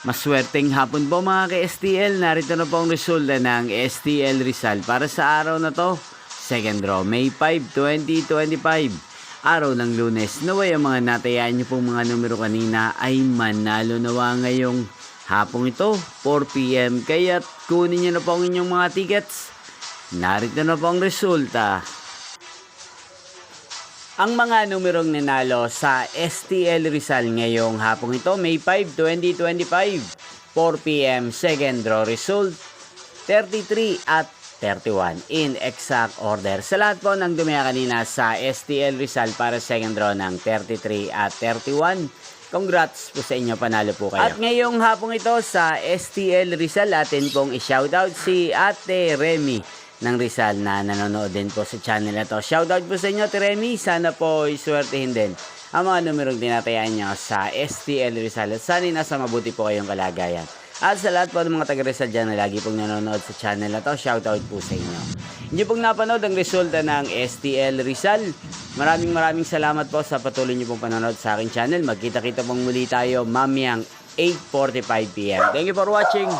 Maswerteng hapon po mga ka-STL. Narito na po ang resulta ng STL Rizal para sa araw na to. Second draw, May 5, 2025. Araw ng Lunes. Naway ang mga natayaan niyo pong mga numero kanina ay manalo nawa ngayong hapong ito, 4 PM. Kaya kunin niyo na po ang inyong mga tickets. Narito na po ang resulta. Ang mga numerong nanalo sa STL Rizal ngayong hapong ito, May 5, 2025, 4 PM, second draw result, 33 at 31 in exact order. Sa lahat po ng dumaya kanina sa STL Rizal para second draw ng 33 at 31, congrats po sa inyo, panalo po kayo. At ngayong hapong ito sa STL Rizal, atin pong i-shoutout si Ate Remy ng Rizal na nanonood din po sa channel na to. Shoutout po sa inyo, Ate Remy. Sana po iswertehin din ang mga numerong tinatayaan nyo sa STL Rizal. At sana nasa mabuti po kayong kalagayan. At sa lahat po ng mga taga Rizal dyan na lagi pong nanonood sa channel na to, shoutout po sa inyo. Hindi pong napanood ang resulta ng STL Rizal. Maraming salamat po sa patuloy nyo pong panonood sa aking channel. Magkita-kita pong muli tayo mamayang 8:45 PM. Thank you for watching.